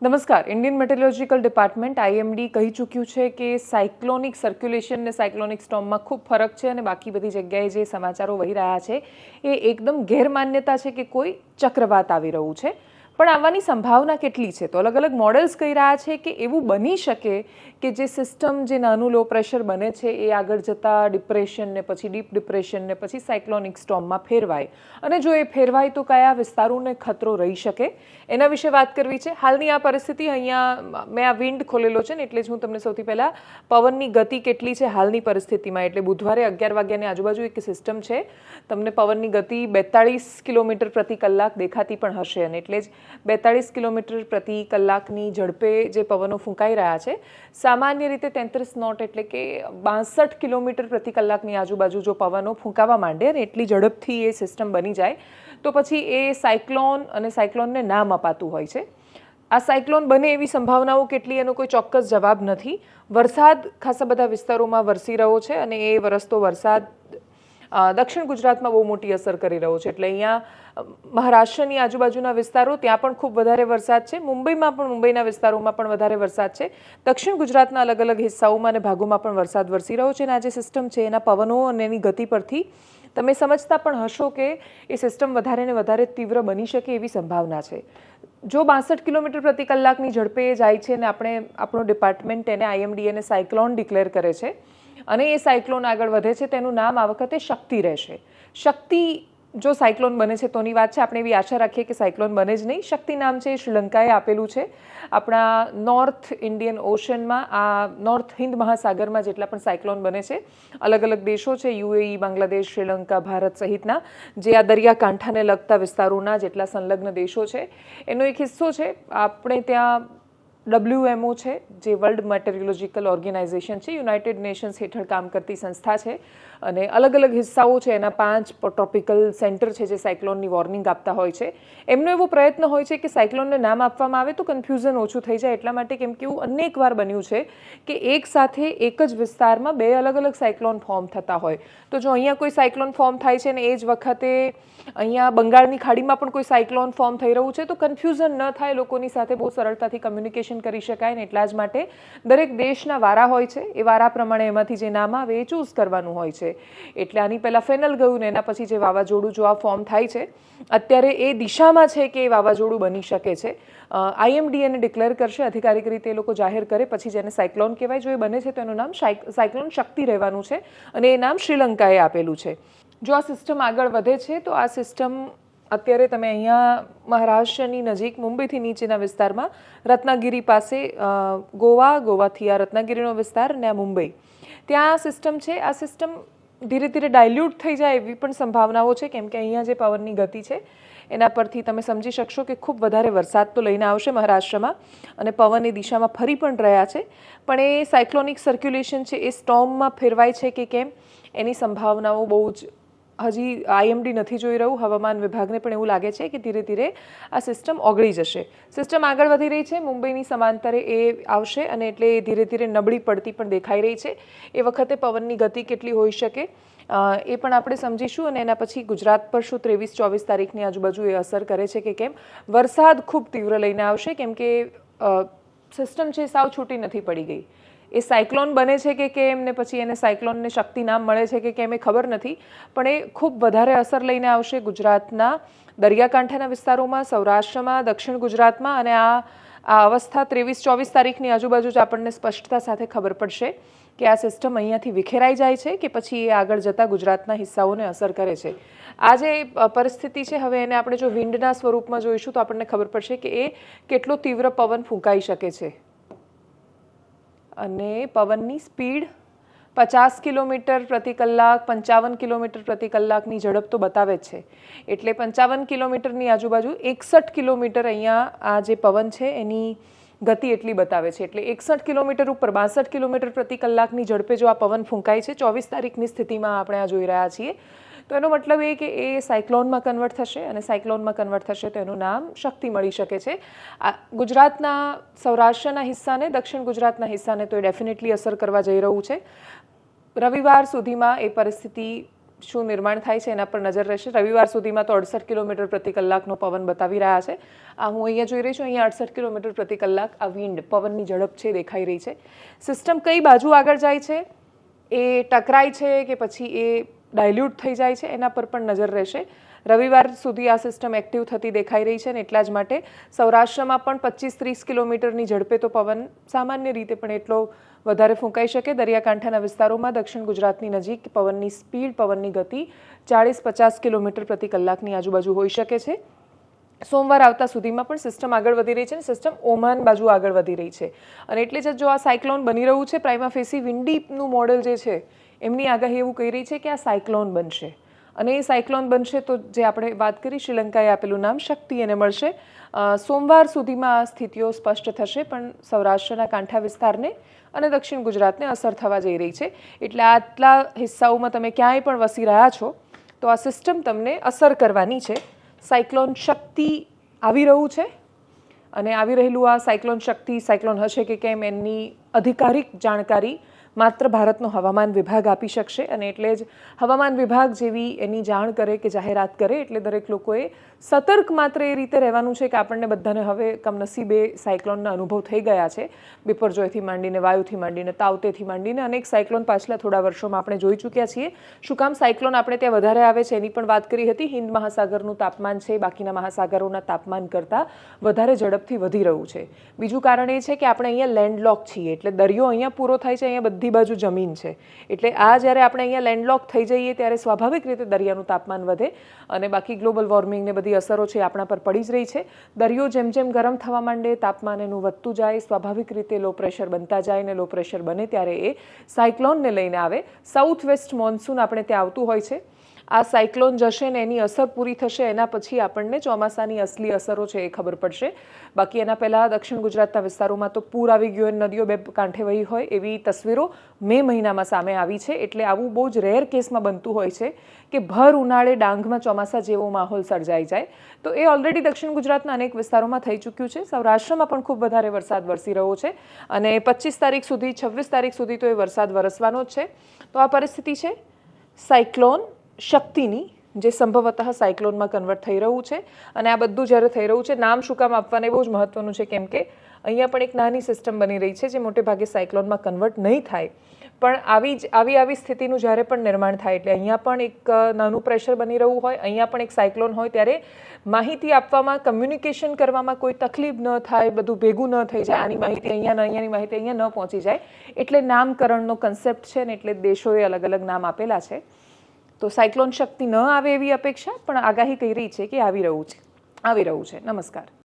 નમસ્કાર. Indian મેટેરોલોજીકલ department IMD કહી ચૂક્યું છે કે સાયક્લોનિક સર્ક્યુલેશન અને સાયક્લોનિક સ્ટોર્મમાં ખૂબ ફરક છે અને બાકી બધી જગ્યાએ જે સમાચારો વહી રહ્યા છે એ એકદમ ગેરમાન્યતા છે કે કોઈ ચક્રવાત આવી રહ્યું છે. પણ આવવાની સંભાવના કેટલી છે? તો અલગ અલગ મોડેલ્સ કહી રહ્યા છે કે એવું બની શકે કે જે સિસ્ટમ જે નાનું લો પ્રેશર બને છે એ આગળ જતાં ડિપ્રેશન ને પછી ડીપ ડિપ્રેશન ને પછી સાયક્લોનિક સ્ટોર્મમાં ફેરવાય, અને જો એ ફેરવાય તો કયા વિસ્તારોને ખતરો રહી શકે એના વિશે વાત કરવી છે. હાલની આ પરિસ્થિતિ, અહીંયા મેં આ વિન્ડ ખોલેલો છે ને એટલે જ હું તમને સૌથી પહેલાં પવનની ગતિ કેટલી છે હાલની પરિસ્થિતિમાં, એટલે બુધવારે 11 વાગ્યાની આજુબાજુ એક સિસ્ટમ છે, તમને પવનની ગતિ 42 કિલોમીટર પ્રતિ કલાક દેખાતી પણ હશે, અને એટલે જ 42 કિલોમીટર પ્રતિ કલાકની ઝડપે જે પવનો ફૂંકાઈ રહ્યા છે, સામાન્ય રીતે 33 નોટ એટલે કે 62 કિલોમીટર પ્રતિ કલાકની આજુબાજુ જો પવનો ફૂંકાવા માંડે અને એટલી ઝડપથી એ સિસ્ટમ બની જાય તો પછી એ સાયક્લોન અને સાયક્લોનને નામ અપાતું હોય છે. આ સાયક્લોન બને એવી સંભાવનાઓ કેટલી એનો કોઈ ચોક્કસ જવાબ નથી. વરસાદ ખાસા બધા વિસ્તારોમાં વરસી રહ્યો છે અને એ વરસતો વરસાદ દક્ષિણ ગુજરાતમાં બહુ મોટી અસર કરી રહ્યો છે, એટલે અહીંયા મહારાષ્ટ્રની આજુબાજુના વિસ્તારો ત્યાં પણ ખૂબ વધારે વરસાદ છે. મુંબઈમાં પણ, મુંબઈના વિસ્તારોમાં પણ વધારે વરસાદ છે. દક્ષિણ ગુજરાતના અલગ અલગ હિસ્સાઓમાં અને ભાગોમાં પણ વરસાદ વરસી રહ્યો છે, અને આ જે સિસ્ટમ છે એના પવનો અને એની ગતિ પરથી તમે સમજતા પણ હશો કે એ સિસ્ટમ વધારે ને વધારે તીવ્ર બની શકે એવી સંભાવના છે. જો 62 કિલોમીટર પ્રતિ કલાકની ઝડપે જાય છે અને આપણો ડિપાર્ટમેન્ટ એને આઈએમડી એને સાયક્લોન ડિક્લેર કરે છે અને એ સાયક્લોન આગળ વધે છે, તેનું નામ આ વખતે શક્તિ રહેશે. શક્તિ જો સાયક્લોન બને છે તોની વાત છે, આપણે એવી આશા રાખીએ કે સાયક્લોન બને જ નહીં. શક્તિ નામ છે એ શ્રીલંકાએ આપેલું છે. આપણા નોર્થ ઇન્ડિયન ઓશનમાં, આ નોર્થ હિન્દ મહાસાગરમાં જેટલા પણ સાયક્લોન બને છે, અલગ અલગ દેશો છે, યુએઈ, બાંગ્લાદેશ, શ્રીલંકા, ભારત સહિતના જે આ દરિયાકાંઠાને લગતા વિસ્તારોના જેટલા સંલગ્ન દેશો છે એનો એક હિસ્સો છે. આપણે ત્યાં WMO છે, જે વર્લ્ડ મેટેરોલોજીકલ ઓર્ગેનાઇઝેશન છે, યુનાઇટેડ નેશન્સ હેઠળ કામ કરતી સંસ્થા છે, અને અલગ અલગ હિસ્સાઓ છે, એના 5 ટ્રોપિકલ સેન્ટર છે જે સાયક્લોનની વોર્નિંગ આપતા હોય છે. એમનો એવો પ્રયત્ન હોય છે કે સાયક્લોનને નામ આપવામાં આવે તો કન્ફ્યુઝન ઓછું થઈ જાય, એટલા માટે કેમ કે એવું અનેક વાર બન્યું છે કે એક સાથે એક જ વિસ્તારમાં 2 અલગ અલગ સાયક્લોન ફોર્મ થતા હોય. તો જો અહીંયા કોઈ સાયક્લોન ફોર્મ થાય છે ને એ જ વખતે અહીંયા બંગાળની ખાડીમાં પણ કોઈ સાયક્લોન ફોર્મ થઈ રહ્યું છે તો કન્ફ્યુઝન ન થાય, લોકોની સાથે બહુ સરળતાથી કમ્યુનિકેશન કરી શકાય, ને એટલા જ માટે દરેક દેશના વારા હોય છે, એ વારા પ્રમાણે એમાંથી જે નામ આવે એ ચૂઝ કરવાનું હોય છે. એટલે આની પહેલાં ફેનલ ગયું ને એના પછી જે વાવાઝોડું જો આ ફોર્મ થાય છે અત્યારે એ દિશામાં છે કે એ વાવાઝોડું બની શકે છે. આઈએમડી એને ડિક્લેર કરશે, આધિકારિક રીતે એ લોકો જાહેર કરે પછી જેને સાયક્લોન કહેવાય. જો એ બને છે તો એનું નામ સાયક્લોન શક્તિ રહેવાનું છે અને એ નામ શ્રીલંકાએ આપેલું છે. જો આ સિસ્ટમ આગળ વધે છે તો આ સિસ્ટમ અત્યારે તમે અહીંયા મહારાષ્ટ્રની નજીક મુંબઈથી નીચેના વિસ્તારમાં રત્નાગીરી પાસે, ગોવાથી આ રત્નાગીરીનો વિસ્તાર અને આ મુંબઈ, ત્યાં આ સિસ્ટમ છે. આ સિસ્ટમ ધીરે ધીરે ડાયલ્યુટ થઈ જાય એવી પણ સંભાવનાઓ છે, કેમ કે અહીંયા જે પવનની ગતિ છે એના પરથી તમે સમજી શકશો કે ખૂબ વધારે વરસાદ તો લઈને આવશે મહારાષ્ટ્રમાં, અને પવન એ દિશામાં ફરી પણ રહ્યા છે. પણ એ સાયક્લોનિક સર્ક્યુલેશન છે એ સ્ટોર્મમાં ફેરવાય છે કે કેમ એની સંભાવનાઓ બહુ જ હજી આઈએમડી નથી જોઈ રહ્યું. હવામાન વિભાગને પણ એવું લાગે છે કે ધીરે ધીરે આ સિસ્ટમ ઓગળી જશે. સિસ્ટમ આગળ વધી રહી છે, મુંબઈની સમાંતરે એ આવશે અને એટલે એ ધીરે ધીરે નબળી પડતી પણ દેખાઈ રહી છે. એ વખતે પવનની ગતિ કેટલી હોઈ શકે એ પણ આપણે સમજીશું, અને એના પછી ગુજરાત પર શું 23-24 તારીખની આજુબાજુ એ અસર કરે છે કે કેમ. વરસાદ ખૂબ તીવ્ર લઈને આવશે, કેમ કે સિસ્ટમ છે સાવ છૂટી નથી પડી ગઈ. એ સાયક્લોન બને છે કે કેમ ને પછી એને સાયક્લોનને શક્તિ નામ મળે છે કે કેમ એ ખબર નથી, પણ એ ખૂબ વધારે અસર લઈને આવશે ગુજરાતના દરિયાકાંઠાના વિસ્તારોમાં, સૌરાષ્ટ્રમાં, દક્ષિણ ગુજરાતમાં, અને આ અવસ્થા 23-24 તારીખની આજુબાજુ જ આપણને સ્પષ્ટતા સાથે ખબર પડશે કે આ સિસ્ટમ અહીંયાથી વિખેરાઈ જાય છે કે પછી એ આગળ જતાં ગુજરાતના હિસ્સાઓને અસર કરે છે. આ જે પરિસ્થિતિ છે હવે એને આપણે જો વિન્ડના સ્વરૂપમાં જોઈશું તો આપણને ખબર પડશે કે એ કેટલો તીવ્ર પવન ફૂંકાઈ શકે છે. અને પવનની સ્પીડ 50 કિલોમીટર પ્રતિ કલાક, 55 કિલોમીટર પ્રતિ કલાકની ઝડપ તો બતાવે જ છે. એટલે 55 કિલોમીટરની આજુબાજુ 61 કિલોમીટર અહીંયા આ જે પવન છે એની ગતિ એટલી બતાવે છે. એટલે 61 કિલોમીટર ઉપર 62 કિલોમીટર પ્રતિ કલાકની ઝડપે જો આ પવન ફૂંકાય છે 24 તારીખની સ્થિતિમાં આપણે આ જોઈ રહ્યા છીએ, તો એનો મતલબ એ કે એ સાયક્લોનમાં કન્વર્ટ થશે, અને સાયક્લોનમાં કન્વર્ટ થશે તો એનું નામ શક્તિ મળી શકે છે. ગુજરાતના સૌરાષ્ટ્રના હિસ્સાને, દક્ષિણ ગુજરાતના હિસ્સાને તો એ ડેફિનેટલી અસર કરવા જઈ રહ્યું છે. રવિવાર સુધીમાં એ પરિસ્થિતિ શું નિર્માણ થાય છે એના પર નજર રહેશે. રવિવાર સુધીમાં તો 68 કિલોમીટર પ્રતિ કલાકનો પવન બતાવી રહ્યા છે. હું અહીંયા જોઈ રહી છું, અહીંયા 68 કિલોમીટર પ્રતિ કલાક આ વિન્ડ પવનની ઝડપ છે દેખાઈ રહી છે. સિસ્ટમ કઈ બાજુ આગળ જાય છે, એ ટકરાય છે કે પછી એ ડાયલ્યુટ થઈ જાય છે, એના પર પણ નજર રહેશે. રવિવાર સુધી આ સિસ્ટમ એક્ટિવ થતી દેખાઈ રહી છે અને એટલા જ માટે સૌરાષ્ટ્રમાં પણ 25-30 કિલોમીટરની ઝડપે તો પવન સામાન્ય રીતે પણ એટલો વધારે ફૂંકાઈ શકે. દરિયાકાંઠાના વિસ્તારોમાં દક્ષિણ ગુજરાતની નજીક પવનની સ્પીડ, પવનની ગતિ 40-50 કિલોમીટર પ્રતિ કલાકની આજુબાજુ હોઈ શકે છે. સોમવાર આવતા સુધીમાં પણ સિસ્ટમ આગળ વધી રહી છે અને સિસ્ટમ ઓમાન બાજુ આગળ વધી રહી છે અને એટલે જ જો આ સાયક્લોન બની રહ્યું છે, પ્રાઇમા ફેસી વિન્ડીનું મોડેલ જે છે એમની આગાહી એવું કહી રહી છે કે આ સાયક્લોન બનશે અને એ સાયક્લોન બનશે તો જે આપણે વાત કરી શ્રીલંકાએ આપેલું નામ શક્તિ એને મળશે. સોમવાર સુધીમાં આ સ્થિતિઓ સ્પષ્ટ થશે પણ સૌરાષ્ટ્રના કાંઠા વિસ્તારને અને દક્ષિણ ગુજરાતને અસર થવા જઈ રહી છે. એટલે આટલા હિસ્સાઓમાં તમે ક્યાંય પણ વસી રહ્યા છો તો આ સિસ્ટમ તમને અસર કરવાની છે. સાયક્લોન શક્તિ આવી રહ્યું છે અને આવી રહેલું આ સાયક્લોન શક્તિ સાયક્લોન હશે કે કેમ એની અધિકારિક જાણકારી માત્ર ભારતનો હવામાન વિભાગ આપી શકશે અને એટલે જ હવામાન વિભાગ જેવી એની જાણ કરે કે જાહેરાત કરે એટલે દરેક લોકોએ સતર્ક માત્ર એ રીતે રહેવાનું છે કે આપણને બધાને હવે કમનસીબે સાયક્લોનના અનુભવ થઈ ગયા છે. બિપરજોયથી માંડીને, વાયુથી માંડીને, તાવતેથી માંડીને અનેક સાયક્લોન પાછલા થોડા વર્ષોમાં આપણે જોઈ ચૂક્યા છીએ. શું કામ સાયક્લોન આપણે ત્યાં વધારે આવે છે એની પણ વાત કરી હતી. હિન્દ મહાસાગરનું તાપમાન છે બાકીના મહાસાગરોના તાપમાન કરતાં વધારે ઝડપથી વધી રહ્યું છે. બીજું કારણ એ છે કે આપણે અહીંયા લેન્ડલોક છીએ એટલે દરિયો અહીંયા પૂરો થાય છે, અહીંયા બધી બાજુ જમીન છે એટલે આ જ્યારે આપણે અહીંયા લેન્ડલોક થઈ જઈએ ત્યારે સ્વાભાવિક રીતે દરિયાનું તાપમાન વધે અને બાકી ગ્લોબલ વોર્મિંગને બધી અસરો છે આપણા પર પડી જ રહી છે. દરિયો જેમ જેમ ગરમ થવા માંડે, તાપમાન એનું વધતું જાય, સ્વાભાવિક રીતે લો પ્રેશર બનતા જાય ને લો પ્રેશર બને ત્યારે એ સાયક્લોનને લઈને આવે. સાઉથ વેસ્ટ મોન્સૂન આપણે ત્યાં આવતું હોય છે. આ સાયક્લોન જશે ને એની અસર પૂરી થશે એના પછી આપણને ચોમાસાની અસલી અસરો છે એ ખબર પડશે. બાકી એના પહેલાં દક્ષિણ ગુજરાતના વિસ્તારોમાં તો પૂર આવી ગયું અને નદીઓ બે કાંઠે વહી હોય એવી તસવીરો મે મહિનામાં સામે આવી છે. એટલે આવું બહુ જ રેર કેસમાં બનતું હોય છે કે ભર ઉનાળે ડાંગમાં ચોમાસા જેવો માહોલ સર્જાઈ જાય. તો એ ઓલરેડી દક્ષિણ ગુજરાતના અનેક વિસ્તારોમાં થઈ ચૂક્યું છે. સૌરાષ્ટ્રમાં પણ ખૂબ વધારે વરસાદ વરસી રહ્યો છે અને 25 તારીખ સુધી, 26 તારીખ સુધી તો એ વરસાદ વરસવાનો જ છે. તો આ પરિસ્થિતિ છે સાયક્લોન શક્તિની જે સંભવતઃ સાયક્લોનમાં કન્વર્ટ થઈ રહ્યું છે અને આ બધું જ્યારે થઈ રહ્યું છે, નામ શું કામ આપવાને બહુ જ મહત્વનું છે કેમ કે અહીંયા પણ એક નાની સિસ્ટમ બની રહી છે જે મોટે ભાગે સાયક્લોનમાં કન્વર્ટ નહીં થાય પણ આવી સ્થિતિનું જ્યારે પણ નિર્માણ થાય એટલે અહીંયા પણ એક નાનું પ્રેશર બની રહ્યું હોય, અહીંયા પણ એક સાયક્લોન હોય ત્યારે માહિતી આપવામાં, કમ્યુનિકેશન કરવામાં કોઈ તકલીફ ન થાય, બધું ભેગું ન થઈ જાય, આની માહિતી અહીંયા ન, અહીંયાની માહિતી અહીંયા ન પહોંચી જાય એટલે નામકરણનો કન્સેપ્ટ છે ને એટલે દેશોએ અલગ અલગ નામ આપેલા છે. તો સાયક્લોન શક્તિ ન આવે એવી અપેક્ષા પણ આગાહી કહી રહી છે કે આવી રહ્યું છે. નમસ્કાર.